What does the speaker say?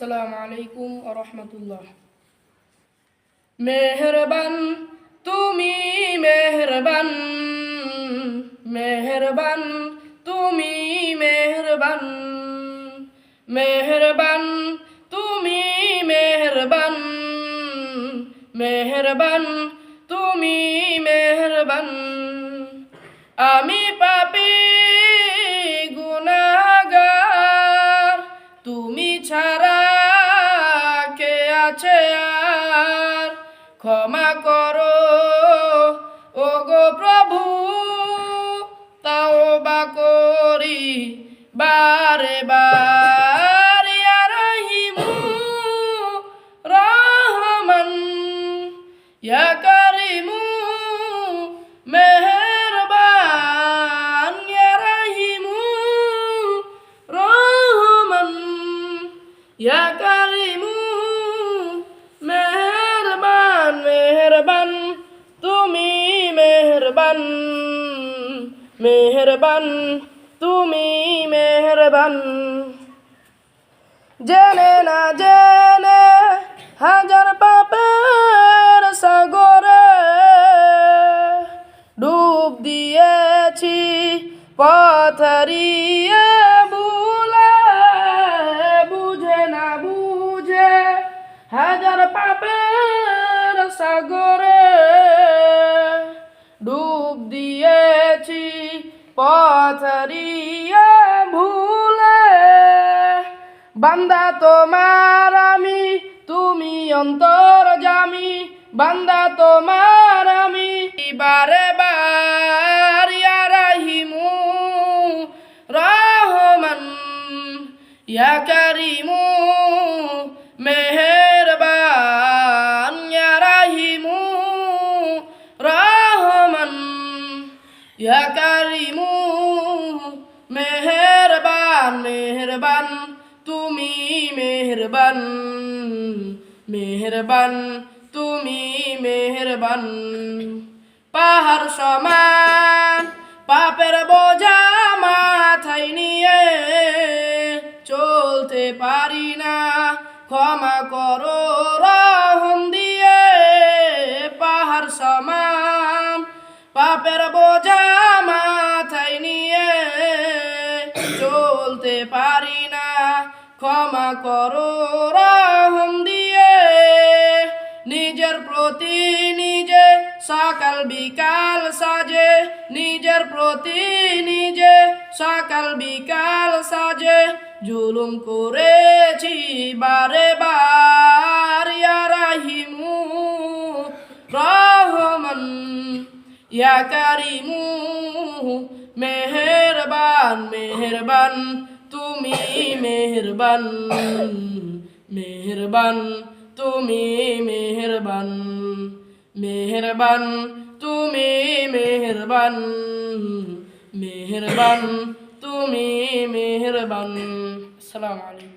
আসসালামু আলাইকুম ওয়া রাহমাতুল্লাহ। মেহেরবান তুমি মেহেরবান, মেহেরবান তুমি মেহেরবান, মেহেরবান তুমি মেহেরবান, মেহেরবান তুমি মেহেরবান। আমি পাপী গুনাহগার, তুমি ছাড়া কে আছে আর? ক্ষমা করো ওগো প্রভু, তাওবা করি বারে বার। ইয়া রহিমু রহমান, ইয়া কারিমু মেহেরবান, ইয়া রহিমু রহমান, ইয়া কারিমু মেহেরবান। মেহেরবান তুমি মেহেরবান, মেহেরবান তুমি মেহেরবান। জেনে না জেনে হাজার পাপের সাগরে ডুব দিয়েছি, পথ হারিয়ে ভুলে। বুঝে না বুঝে হাজার পাপের সাগরে ডুব দিয়েছি, পথ হারিয়ে ভুলে। বান্দা তোমার আমি, তুমি অন্তর্যামী, বান্দা তোমার আমি বারে বার। ইয়া রহিমু রহমান, ইয়া কারিমু মেহেরবান, ইয়া রহিমু রহমান, ইয়া কারিমু মেহেরবান। মেহেরবান তুমি মেহেরবান, মেহেরবান তুমি মেহেরবান। পাহাড় সমান পাপের বোঝা মাথায় নিয়ে চলতে পারি না, ক্ষমা করো রহম দিয়ে। পাহাড় সমান পাপের বোঝা মাথায় নিয়ে চলতে পারি না, ক্ষমা করো রহম দিয়ে। নিজের প্রতি নিজে সকাল বিকাল সাজে, নিজের প্রতি নিজে সকাল বিকাল সাজে জুলুম করেছি বারে বার। ইয়া রহিমু রহমান, ইয়া কারিমু মেহেরবান, মেহেরবান তুমি মেহেরবান, মেহেরবান তুমি মেহেরবান, মেহেরবান তুমি মেহেরবান, মেহেরবান তুমি মেহেরবান। আসসালামু আলাইকুম।